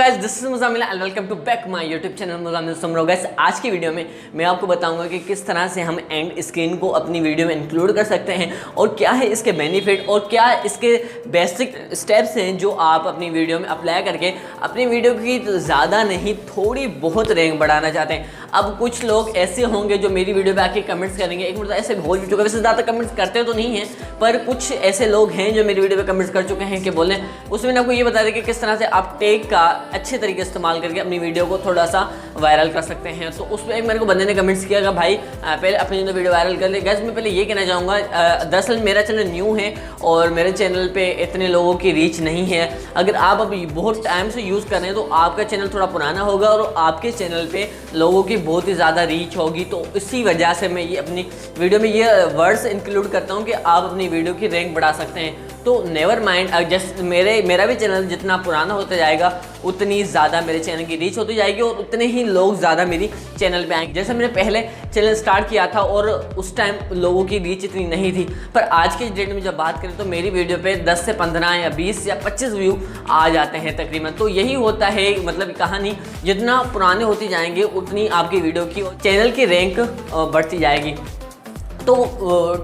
Guys, this is Muzammil and welcome to back my YouTube channel Muzammil Soomro. Guys, आज की video में मैं आपको बताऊंगा कि किस तरह से हम एंड स्क्रीन को अपनी वीडियो में इंक्लूड कर सकते हैं और क्या है इसके बेनिफिट और क्या इसके बेसिक स्टेप्स हैं जो आप अपनी वीडियो में अप्लाई करके अपनी वीडियो की ज़्यादा नहीं थोड़ी बहुत रैंक बढ़ाना चाहते हैं। अब कुछ लोग ऐसे होंगे जो मेरी वीडियो पे आके कमेंट्स करेंगे, एक मतलब ऐसे हो चुका है, वैसे ज़्यादा कमेंट्स करते तो नहीं हैं पर कुछ ऐसे लोग हैं जो मेरी वीडियो पे कमेंट्स कर चुके हैं कि बोलें उसमें मैंने आपको ये बता दें कि किस तरह से आप टेक का अच्छे तरीके से इस्तेमाल करके अपनी वीडियो को थोड़ा सा वायरल कर सकते हैं। तो उसमें एक मेरे को बंदे ने कमेंट्स किया कि भाई पहले अपनी वीडियो वायरल कर ले। गैस, मैं पहले ये कहना चाहूँगा, दरअसल मेरा चैनल न्यू है और मेरे चैनल पे इतने लोगों की रीच नहीं है। अगर आप अभी बहुत टाइम से यूज़ कर रहे हैं तो आपका चैनल थोड़ा पुराना होगा और आपके चैनल पे लोगों की बहुत ही ज़्यादा रीच होगी। तो इसी वजह से मैं ये अपनी वीडियो में ये वर्ड्स इंक्लूड करता हूँ कि आप अपनी वीडियो की रैंक बढ़ा सकते हैं। तो नेवर माइंड, जस्ट मेरा भी चैनल जितना पुराना होता जाएगा उतनी ज़्यादा मेरे चैनल की रीच होती जाएगी और उतने ही लोग ज़्यादा मेरी चैनल पे आएंगे। जैसे मैंने पहले चैनल स्टार्ट किया था और उस टाइम लोगों की रीच इतनी नहीं थी, पर आज के डेट में जब बात करें तो मेरी वीडियो पे 10 से 15 या 20 या 25 व्यू आ जाते हैं तकरीबन। तो यही होता है मतलब कहानी, जितना पुराने होती जाएंगे उतनी आपकी वीडियो की चैनल की रैंक बढ़ती जाएगी। तो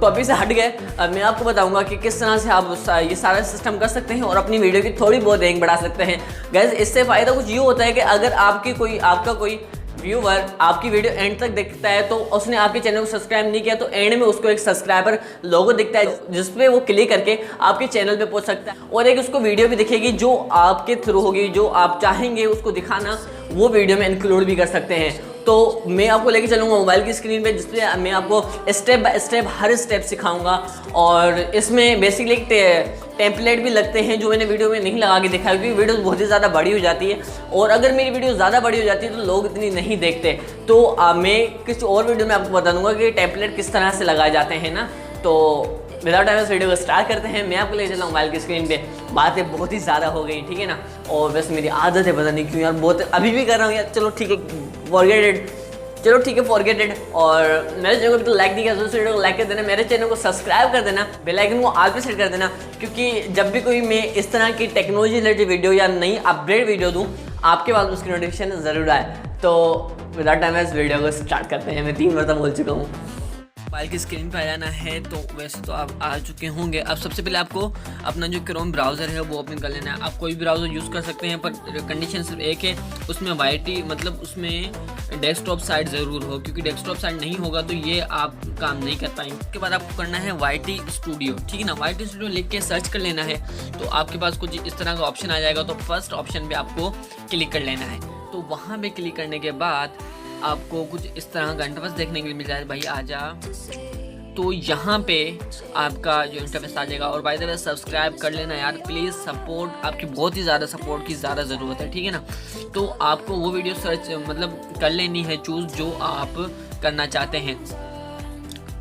टॉपिक से हट गए, अब मैं आपको बताऊंगा कि किस तरह से आप ये सारा सिस्टम कर सकते हैं और अपनी वीडियो की थोड़ी बहुत रैंक बढ़ा सकते हैं। गाइस, इससे फ़ायदा कुछ ये होता है कि अगर आपका कोई व्यूवर आपकी वीडियो एंड तक देखता है तो उसने आपके चैनल को सब्सक्राइब नहीं किया तो एंड में उसको एक सब्सक्राइबर लोगो दिखता है जिस पे वो क्लिक करके आपके चैनल पे पहुंच सकता है और एक उसको वीडियो भी दिखेगी जो आपके थ्रू होगी, जो आप चाहेंगे उसको दिखाना वो वीडियो में इंक्लूड भी कर सकते हैं। तो मैं आपको लेके चलूँगा मोबाइल की स्क्रीन पे जिसपे मैं आपको step by step her step सिखाऊंगा और इसमें बेसिकली टेम्पलेट भी लगते हैं जो मैंने वीडियो में नहीं लगा के दिखाया क्योंकि वीडियो बहुत ही ज़्यादा बड़ी हो जाती है और अगर मेरी वीडियो ज़्यादा बड़ी हो जाती है तो लोग इतनी नहीं देखते। तो मैं किसी और वीडियो में आपको बता दूंगा कि टेम्पलेट किस तरह से लगाए जाते हैं ना। तो विदाउट टाइम इस वीडियो को स्टार्ट करते हैं। मैं आपको ले चला हूँ मोबाइल की स्क्रीन पे। बातें बहुत ही ज़्यादा हो गई, ठीक है ना, और वैसे मेरी आदत है, पता नहीं क्यों यार, बहुत अभी भी कर रहा हूँ यार। चलो ठीक है, फॉरगेट इट। और मेरे चैनल को भी तो लाइक नहीं किया तो वीडियो को लाइक कर देना, मेरे चैनल को सब्सक्राइब कर देना, बेल आइकन को ऑल पे सेट कर देना क्योंकि जब भी कोई मैं इस तरह की टेक्नोलॉजी रिलेटेड वीडियो या नई अपडेट वीडियो दूँ आपके पास उसकी नोटिफिकेशन ज़रूर आए। तो विदाउट टाइम इस वीडियो को स्टार्ट करते हैं। मैं 3 बार बोल चुका हूँ। मोबाइल की स्क्रीन पे आ जाना है तो वैसे तो आप आ चुके होंगे। अब सबसे पहले आपको अपना जो क्रोम ब्राउज़र है वो ओपन कर लेना है। आप कोई भी ब्राउज़र यूज़ कर सकते हैं पर कंडीशन सिर्फ एक है, उसमें YT मतलब उसमें डेस्कटॉप साइट ज़रूर हो क्योंकि डेस्कटॉप साइट नहीं होगा तो ये आप काम नहीं कर पाएंगे। उसके बाद आपको करना है YT स्टूडियो, ठीक है ना। YT स्टूडियो लिख के सर्च कर लेना है तो आपके पास कुछ इस तरह का ऑप्शन आ जाएगा। तो फर्स्ट ऑप्शन पर आपको क्लिक कर लेना है। तो वहाँ पर क्लिक करने के बाद आपको कुछ इस तरह का इंटरफेस देखने के लिए मिल जाए, भाई आजा। तो यहाँ पे आपका जो इंटरफेस आ जाएगा और बाय द वे सब्सक्राइब कर लेना यार प्लीज़, सपोर्ट आपकी बहुत ही ज़्यादा सपोर्ट की ज़्यादा ज़रूरत है, ठीक है ना। तो आपको वो वीडियो सर्च मतलब कर लेनी है चूज़ जो आप करना चाहते हैं।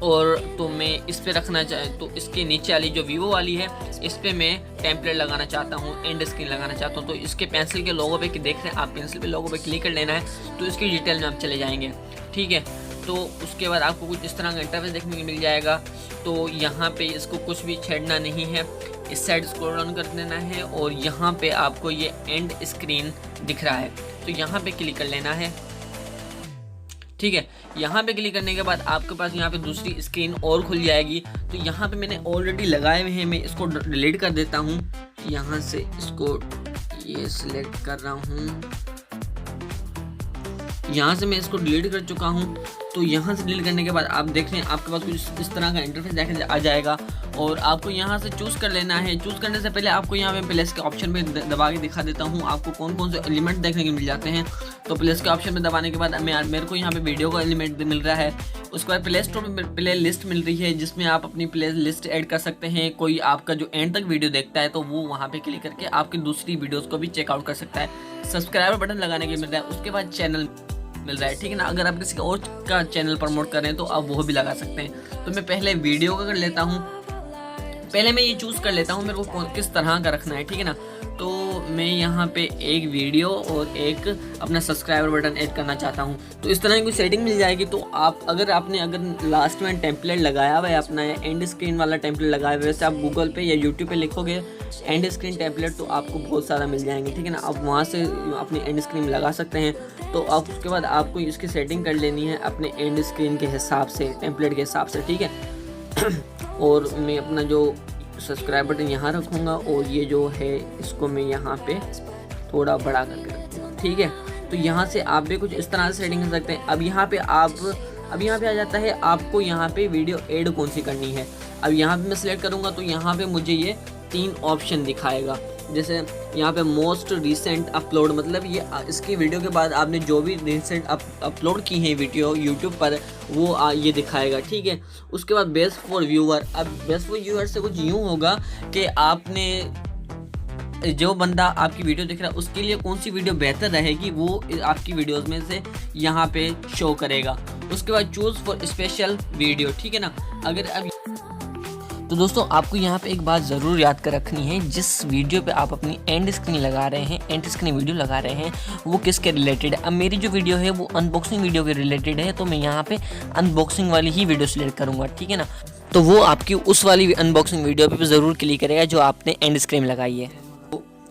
और तो मैं इस पे रखना तो इसके नीचे वाली जो वीवो वाली है इस पे मैं टेम्पलेट लगाना चाहता हूँ, एंड स्क्रीन लगाना चाहता हूँ। तो इसके पेंसिल के लोगो पे देख रहे हैं आप, पेंसिल पे लोगो पे क्लिक कर लेना है तो इसकी डिटेल में आप चले जाएंगे, ठीक है। तो उसके बाद आपको कुछ इस तरह का इंटरफेस देखने को मिल जाएगा। तो यहाँ पे इसको कुछ भी छेड़ना नहीं है, इस साइड स्क्रॉल डाउन कर देना है और यहाँ पे आपको ये एंड स्क्रीन दिख रहा है तो यहाँ पे क्लिक कर लेना है, ठीक है। यहाँ पे क्लिक करने के बाद आपके पास यहाँ पे दूसरी स्क्रीन और खुल जाएगी। तो यहाँ पे मैंने ऑलरेडी लगाए हुए हैं, मैं इसको डिलीट कर देता हूँ। यहाँ से इसको ये सिलेक्ट कर रहा हूँ, यहाँ से मैं इसको डिलीट कर चुका हूँ। तो यहाँ से डिलीट करने के बाद आप देख रहे हैं आपके पास कुछ इस तरह का इंटरफेस देखने आ जाएगा और आपको यहाँ से चूज़ कर लेना है। चूज़ करने से पहले आपको यहाँ पे प्लेस के ऑप्शन पे दबा के दिखा देता हूँ आपको कौन कौन से एलिमेंट देखने को मिल जाते हैं। तो प्लेस के ऑप्शन पे दबाने के बाद मेरे को यहाँ पे वीडियो का एलिमेंट मिल रहा है। उसके बाद प्ले स्टोर में प्ले लिस्ट मिल रही है जिसमें आप अपनी प्ले लिस्ट ऐड कर सकते हैं। कोई आपका जो एंड तक वीडियो देखता है तो वो वहाँ पे क्लिक करके आपकी दूसरी वीडियोज़ को भी चेकआउट कर सकता है। सब्सक्राइबर बटन लगाने के मिल रहा है, उसके बाद चैनल मिल रहा है, ठीक है ना। अगर आप किसी और का चैनल प्रमोट कर रहे हैं तो आप वो भी लगा सकते हैं। तो मैं पहले वीडियो का कर लेता हूँ। पहले मैं ये चूज़ कर लेता हूँ मेरे को किस तरह का रखना है, ठीक है ना। तो मैं यहाँ पे एक वीडियो और एक अपना सब्सक्राइबर बटन ऐड करना चाहता हूँ। तो इस तरह की कोई सेटिंग मिल जाएगी। तो आप अगर लास्ट में टेम्पलेट लगाया हुआ है अपना एंड स्क्रीन वाला टेम्पलेट लगाया हुआ है, वैसे आप गूगल पे या यूट्यूब पे लिखोगे एंड स्क्रीन टेम्पलेट तो आपको बहुत सारा मिल जाएंगे, ठीक है ना। आप वहाँ से अपनी एंड स्क्रीन लगा सकते हैं। तो आप उसके बाद आपको इसकी सेटिंग कर लेनी है अपने एंड स्क्रीन के हिसाब से, टेम्पलेट के हिसाब से, ठीक है। और मैं अपना जो सब्सक्राइब बटन यहाँ रखूँगा और ये जो है इसको मैं यहाँ पे थोड़ा बड़ा करके रखूँगा, ठीक है। तो यहाँ से आप भी कुछ इस तरह से सेटिंग कर सकते हैं। अब यहाँ पे आ जाता है आपको यहाँ पे वीडियो ऐड कौन सी करनी है। अब यहाँ पे मैं सिलेक्ट करूँगा तो यहाँ पे मुझे ये 3 ऑप्शन दिखाएगा। जैसे यहाँ पे मोस्ट रिसेंट अपलोड, मतलब ये इसकी वीडियो के बाद आपने जो भी रिसेंट अपलोड की है वीडियो यूट्यूब पर वो ये दिखाएगा, ठीक है। उसके बाद बेस्ट फॉर व्यूअर। अब बेस्ट फॉर व्यूअर से कुछ यूँ होगा कि आपने जो बंदा आपकी वीडियो देख रहा है उसके लिए कौन सी वीडियो बेहतर रहेगी वो आपकी वीडियोस में से यहाँ पे शो करेगा। उसके बाद चूज़ फॉर स्पेशल वीडियो, ठीक है ना। अगर अब तो दोस्तों आपको यहाँ पे एक बात ज़रूर याद कर रखनी है, जिस वीडियो पे आप अपनी एंड स्क्रीन लगा रहे हैं, एंड स्क्रीन वीडियो लगा रहे हैं, वो किसके रिलेटेड है। अब मेरी जो वीडियो है वो अनबॉक्सिंग वीडियो के रिलेटेड है, तो मैं यहाँ पे अनबॉक्सिंग वाली ही वीडियो सिलेक्ट करूँगा, ठीक है ना। तो वो आपकी उस वाली अनबॉक्सिंग वीडियो पे ज़रूर क्लिक करेगा जो आपने एंड स्क्रीन लगाई है।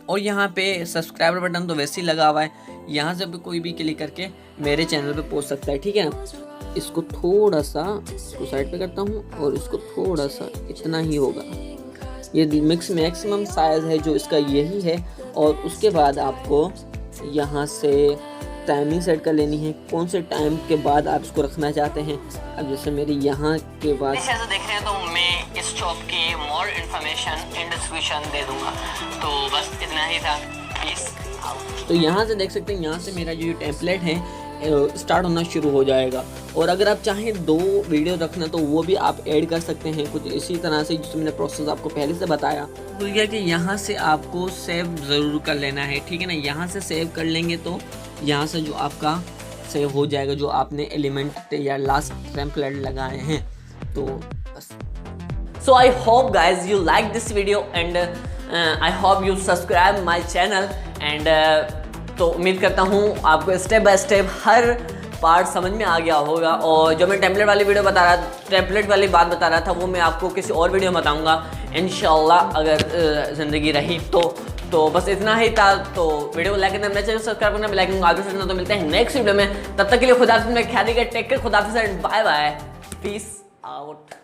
और यहाँ पे सब्सक्राइबर बटन तो वैसे ही लगा हुआ है, यहाँ से भी कोई भी क्लिक करके मेरे चैनल पे पहुँच सकता है, ठीक है ना। इसको थोड़ा सा इसको साइड पे करता हूँ और इसको थोड़ा सा, इतना ही होगा। ये मैक्सिमम साइज़ है जो इसका यही है। और उसके बाद आपको यहाँ से टाइमिंग सेट कर लेनी है, कौन से टाइम के बाद आप इसको रखना चाहते हैं। अब जैसे मेरी यहाँ के बाद ऐसे देख रहे हैं तो मैं इस शॉप की मोर इन्फॉर्मेशन इन डिस्क्रिप्शन दे दूँगा। तो बस इतना ही था, पीस आउट। तो यहाँ से देख सकते हैं, यहाँ से मेरा जो टेम्पलेट है स्टार्ट होना शुरू हो जाएगा। और अगर आप चाहें 2 वीडियो रखना तो वो भी आप ऐड कर सकते हैं कुछ इसी तरह से, जिसमें मैंने प्रोसेस आपको पहले से बताया। भूल गया कि यहाँ से आपको सेव ज़रूर कर लेना है, ठीक है ना। यहाँ से सेव कर लेंगे तो यहाँ से जो आपका सेव हो जाएगा जो आपने एलिमेंट या लास्ट टेम्पलेट लगाए हैं। तो बस So I hope guys you like this video and I hope you subscribe my channel and तो उम्मीद करता हूँ आपको step by step her part समझ में आ गया होगा। और जो मैं टेम्पलेट वाली बात बता रहा था वो मैं आपको किसी और वीडियो में बताऊँगा इंशाल्लाह, अगर ज़िंदगी रही तो बस इतना ही था। तो वीडियो को लाइक करना, मेरे चैनल सब्सक्राइब करना, बेल आइकन को आगे से करना। तो मिलते हैं नेक्स्ट वीडियो में, तब तक के लिए खुदा हाफिज़, ख्याल रखिएगा, टेक केयर, खुदा हाफिज़, बाय बाय, पीस आउट।